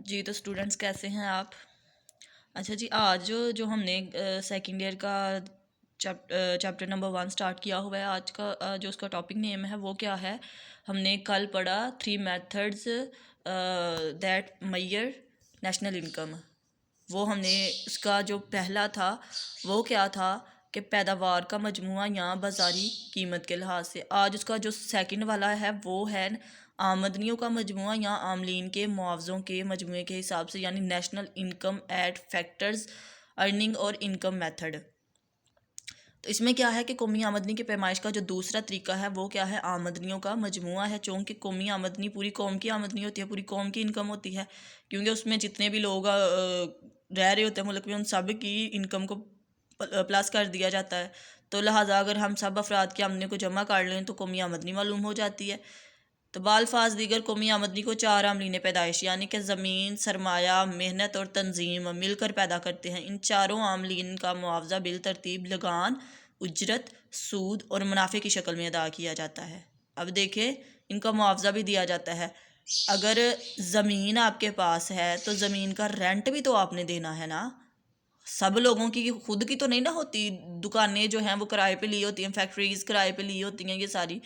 जी तो स्टूडेंट्स कैसे हैं आप। अच्छा जी, आज जो हमने सेकंड ईयर का चैप्टर नंबर 1 स्टार्ट किया हुआ है। आज का जो उसका टॉपिक नेम है वो क्या है। हमने कल पढ़ा 3 methods that measure national income. वो हमने उसका जो पहला था वो क्या था कि पैदावार का मजमूआ या बाज़ारी कीमत के लिहाज से। आज उसका जो सेकंड वाला है वो है आमदनियों का मजमूआ या आमलीन के मुआवज़ों के मजमूए के हिसाब से, यानी national income eight factors earning और इनकम मेथड। तो इसमें क्या है कि कौमी आमदनी की पैमाइश का जो दूसरा तरीका है वो क्या है, आमदनियों का मजमूआ है। चूँकि कौमी आमदनी पूरी कौम की आमदनी होती है, पूरी कौम की इनकम होती है, क्योंकि उसमें जितने भी लोग रह रहे होते हैं मुल्क में, उन सब की इनकम को प्लस कर दिया जाता है। तो लिहाजा अगर हम सब अफराद की आमदनी को जमा कर लें तो कौमी आमदनी मालूम हो जाती है। तो बालफाज दीगर कौमी आमदनी को 4 आमलीन पैदाइश यानी कि ज़मीन, सरमाया, मेहनत और तंजीम मिलकर पैदा करते हैं। इन चारों आमलीन का मुआवजा बिल तरतीब लगान, उजरत, सूद और मुनाफे की शक्ल में अदा किया जाता है। अब देखें, इनका मुआवजा भी दिया जाता है। अगर ज़मीन आपके पास है तो ज़मीन का रेंट भी तो आपने देना है ना। सब लोगों की खुद की तो नहीं ना होती। दुकानें जो हैं वो किराए पे ली होती हैं, फैक्ट्रीज़ किराए पे ली होती हैं, ये सारी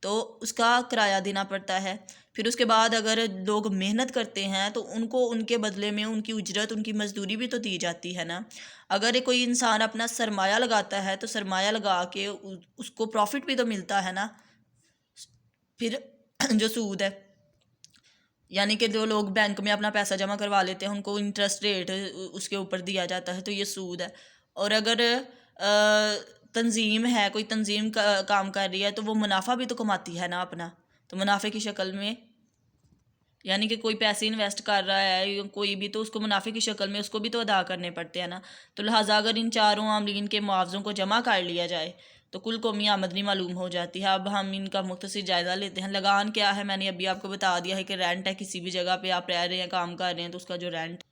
तो उसका किराया देना पड़ता है। फिर उसके बाद अगर लोग मेहनत करते हैं तो उनको उनके बदले में उनकी उजरत, उनकी मजदूरी भी तो दी जाती है ना। अगर कोई इंसान अपना सरमाया लगाता है तो सरमाया लगा के उसको प्रॉफिट भी तो मिलता है ना। फिर जो सूद है, यानी कि जो लोग बैंक में अपना पैसा जमा करवा लेते हैं उनको इंटरेस्ट रेट उसके ऊपर दिया जाता है, तो ये सूद है। और अगर तंजीम है, कोई तंजीम काम कर रही है तो वो मुनाफा भी तो कमाती है ना अपना, तो मुनाफे की शक्ल में, यानी कि कोई पैसे इन्वेस्ट कर रहा है कोई भी, तो उसको मुनाफे की शक्ल में उसको भी तो अदा करने पड़ते हैं ना। तो लिहाजा अगर इन चारों आमलीन के मुआवजों को जमा कर लिया जाए तो कुल कौमी आमदनी मालूम हो जाती है। अब हम इनका मुख्तसर जायज़ा लेते हैं। लगान क्या है, मैंने अभी आपको बता दिया है कि रेंट है। किसी भी जगह पे आप रह रहे हैं, काम कर रहे हैं, तो उसका जो रेंट।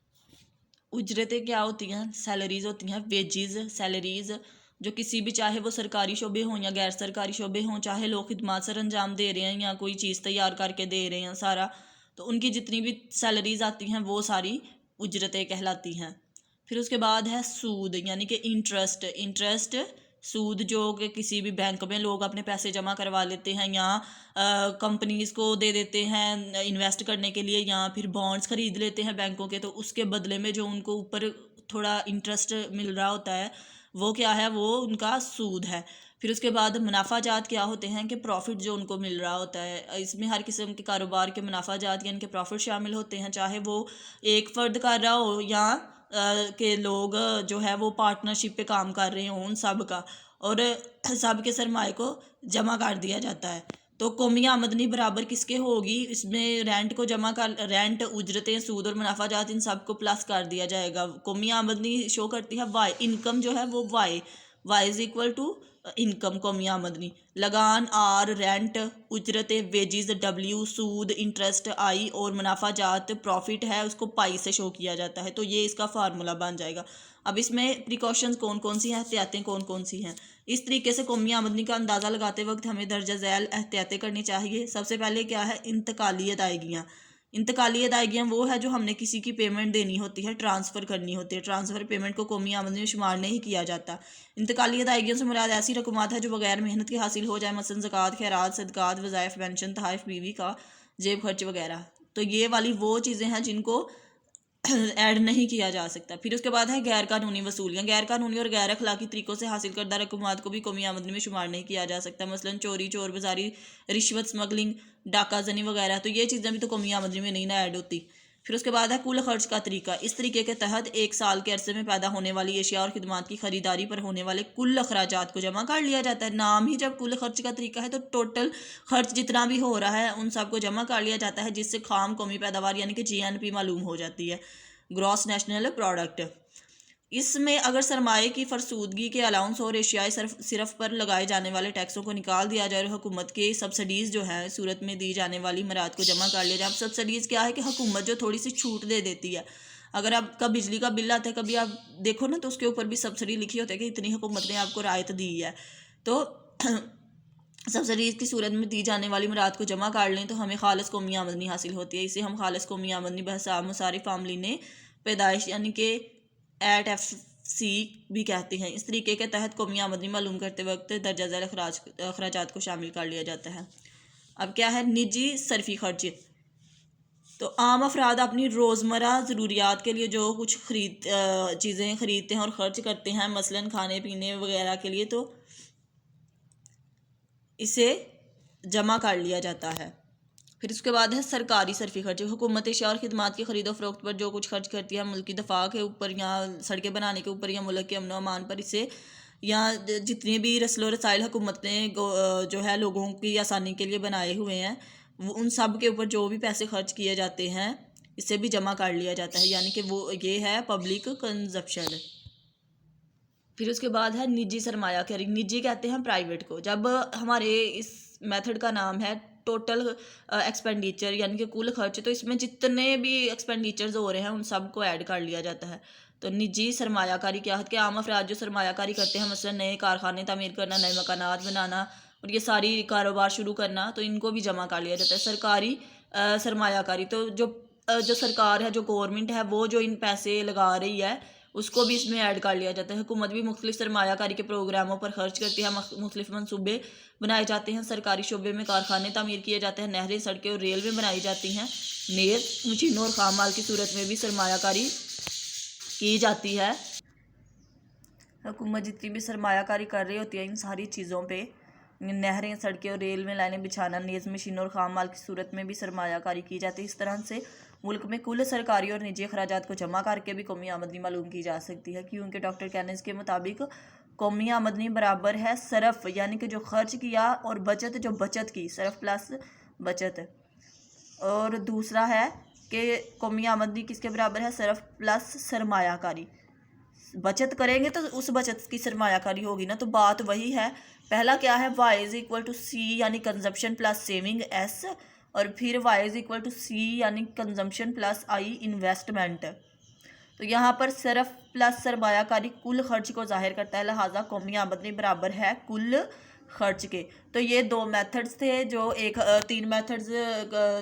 उजरतें क्या होती हैं, सैलरीज़ होती हैं, वेजेस, सैलरीज़ जो किसी भी, चाहे वो सरकारी शोबे हों या गैर सरकारी शोबे हों, चाहे लोग खिदमत सर अंजाम दे रहे हैं या कोई चीज़ तैयार करके दे रहे हैं सारा, तो उनकी जितनी भी सैलरीज़ आती हैं वो सारी उजरतें कहलाती हैं। फिर उसके बाद है सूद, यानी कि इंटरेस्ट। इंटरेस्ट सूद जो कि किसी भी बैंक में लोग अपने पैसे जमा करवा लेते हैं या कंपनीज़ को दे देते हैं इन्वेस्ट करने के लिए, या फिर बॉन्ड्स ख़रीद लेते हैं बैंकों के, तो उसके बदले में जो उनको ऊपर थोड़ा इंटरेस्ट मिल रहा होता है वो क्या है, वो उनका सूद है। फिर उसके बाद मुनाफाजात क्या होते हैं कि प्रॉफिट जो उनको मिल रहा होता है। इसमें हर किस्म के कारोबार के मुनाफाजात यानी कि प्रॉफिट शामिल होते हैं, चाहे वो एक फ़र्द कर रहा हो या के लोग जो है वो पार्टनरशिप पे काम कर रहे हों, उन सब का, और सब के सरमाए को जमा कर दिया जाता है। तो कौमी आमदनी बराबर किसके होगी, इसमें रेंट को जमा कर, रेंट, उजरतें, सूद और मुनाफाजात इन सब को प्लस कर दिया जाएगा। कौमी आमदनी शो करती है वाई, इनकम जो है वो Y, Y is equal to income कौमी आमदनी। लगान आर, रेंट, उजरतें वेजिज डब्ल्यू, सूद इंटरेस्ट आई, और मुनाफाजात प्रॉफिट है उसको पाई से शो किया जाता है। तो ये इसका फार्मूला बन जाएगा। अब इसमें प्रिकॉशंस कौन कौन सी हैं, एहतियातें कौन कौन सी हैं। इस तरीके से कौमी आमदनी का अंदाज़ा लगाते वक्त हमें दर्जा झैल एहतियातें करनी चाहिए। सबसे पहले क्या है, इंतकाली अदायगियाँ। इंतकाली अदायगियाँ वो है जो हमने किसी की पेमेंट देनी होती है, ट्रांसफ़र करनी होती है। ट्रांसफ़र पेमेंट को कौमी आमदनी में शुमार नहीं किया जाता। इंतकाली अदायगियों से मुराद ऐसी रकूमात है जो बगैर मेहनत के हासिल हो जाए, मसलन ज़कात, खैरात, सदक़ात, वज़ाइफ, पेंशन, तहाइफ, बीवी का जेब खर्च वगैरह। तो ये वाली वो चीज़ें हैं जिनको ऐड नहीं किया जा सकता। फिर उसके बाद है गैर कानूनी वसूलियाँ। गैर कानूनी और गैर अखलाकी तरीक़ों से हासिल करदा रकूमात को भी कौमी आमदनी में शुमार नहीं किया जा सकता, मसलन चोरी, चोर बाज़ारी, रिश्वत, स्मगलिंग, डाका जनी वगैरह। तो ये चीज़ें भी तो कौमी आमदनी में नहीं ना ऐड होती। फिर उसके बाद है कुल खर्च का तरीका। इस तरीके के तहत एक साल के अरसे में पैदा होने वाली एशिया और खिदमात की खरीदारी पर होने वाले कुल अखराजात को जमा कर लिया जाता है। नाम ही जब कुल खर्च का तरीका है तो टोटल खर्च जितना भी हो रहा है उन सब को जमा कर लिया जाता है, जिससे खाम कौमी पैदावार यानी कि GNP मालूम हो जाती है, ग्रॉस नेशनल प्रोडक्ट। इसमें अगर सरमाए की फरसूदगी के अलाउंस और एशियाई सिर्फ पर लगाए जाने वाले टैक्सों को निकाल दिया जाए और हुकूमत के सब्सिडीज़ जो है सूरत में दी जाने वाली मराद को जमा कर लिया जाए। अब सब्सिडीज़ क्या है कि हुकूमत जो थोड़ी सी छूट दे देती है। अगर आपका बिजली का बिल आता है, कभी आप देखो ना, तो उसके ऊपर भी सब्सिडी लिखी होती है कि इतनी हुकूमत ने आपको रायत दी है। तो सब्सिडीज़ की सूरत में दी जाने वाली मुराद को जमा कर लें तो हमें खालिस कौमी आमदनी हासिल होती है। इसे हम खालिस कौमी आमदनी बहसाब मुसारिफ आमली ने पैदाइश यानी कि ATFC भी कहते हैं। इस तरीके के तहत कौमी आमदनी मालूम करते वक्त दर्जा झैल अखराजात को शामिल कर लिया जाता है। अब क्या है निजी सरफी खर्च। तो आम अफराद अपनी रोज़मर्रा ज़रूरियात के लिए जो कुछ चीज़ें ख़रीदते हैं और ख़र्च करते हैं, मसलन खाने पीने वगैरह के लिए, तो इसे जमा कर लिया जाता है। फिर उसके बाद है सरकारी सरफी खर्च। हुकूमत अशिया और खिदमात की ख़रीदो फरोख्त पर जो कुछ खर्च करती है, मुल्क की दफा के ऊपर या सड़कें बनाने के ऊपर या मुल्क के अमन अमान पर, इसे या जितने भी रसलो रसाइल हुकूमत ने जो है लोगों की आसानी के लिए बनाए हुए हैं, वो उन सब के ऊपर जो भी पैसे खर्च किए जाते हैं इसे भी जमा कर लिया जाता है, यानी कि वो ये है पब्लिक कंजप्शन। फिर उसके बाद है निजी सरमायाकारी। निजी कहते हैं प्राइवेट को। जब हमारे इस मेथड का नाम है टोटल एक्सपेंडिचर यानी कि कुल खर्च, तो इसमें जितने भी एक्सपेंडिचर्स हो रहे हैं उन सब को ऐड कर लिया जाता है। तो निजी सरमायाकारी क्या है कि आम अफराद जो सरमायाकारी करते हैं, मसलन नए कारखाने तामीर करना, नए मकानात बनाना और ये सारी कारोबार शुरू करना, तो इनको भी जमा कर लिया जाता है। सरकारी सरमायाकारी, तो जो सरकार है, जो गवर्नमेंट है, वो जो इन पैसे लगा रही है उसको भी इसमें ऐड कर लिया जाता है। हुकूमत भी मुख्तलिफ सरमायाकारी के प्रोग्रामों पर खर्च करती है, मुख्तलिफ मनसूबे बनाए जाते हैं, सरकारी शोबे में कारखाने तामीर किए जाते हैं, नहरें, सड़कें और रेलवे बनाई जाती हैं, नेज़ मशीनों और खाम माल की सूरत में भी सरमायाकारी की जाती है। हुकूमत जितनी भी सरमायाकारी कर रही होती है इन सारी चीज़ों पे, नहरें, सड़कें और रेल में लाइनें बिछाना, नेज़ मशीनों और खाम माल की सूरत में भी सरमायाकारी की जाती है। इस तरह से मुल्क में कुल सरकारी और निजी अखराजात को जमा करके भी कौमी आमदनी मालूम की जा सकती है, क्योंकि डॉक्टर कैनिस के मुताबिक कौमी आमदनी बराबर है सरफ यानी कि जो खर्च किया और बचत जो बचत की, सरफ प्लस बचत। और दूसरा है कि कौमी आमदनी किसके बराबर है, सरफ प्लस सरमायाकारी। बचत करेंगे तो उस बचत की सरमायाकारी होगी ना, तो बात वही है। पहला क्या है, y इज इक्वल टू सी यानी कंजप्शन प्लस सेविंग S, और फिर y इज इक्वल टू सी यानी कंजम्पशन प्लस I इन्वेस्टमेंट। तो यहाँ पर सिर्फ प्लस सरमायाकारी कुल खर्च को जाहिर करता है, लिहाजा कौमी आमदनी बराबर है कुल खर्च के। तो ये दो मेथड्स थे, जो तीन मेथड्स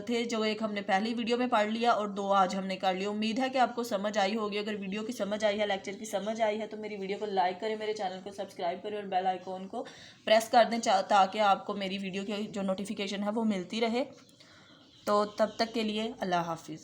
थे, जो एक हमने पहली वीडियो में पढ़ लिया और दो आज हमने कर लिया। उम्मीद है कि आपको समझ आई होगी। अगर वीडियो की समझ आई है, लेक्चर की समझ आई है, तो मेरी वीडियो को लाइक करें, मेरे चैनल को सब्सक्राइब करें और बेल आइकॉन को प्रेस कर दें ताकि आपको मेरी वीडियो की जो नोटिफिकेशन है वो मिलती रहे। तो तब तक के लिए अल्लाह हाफिज़।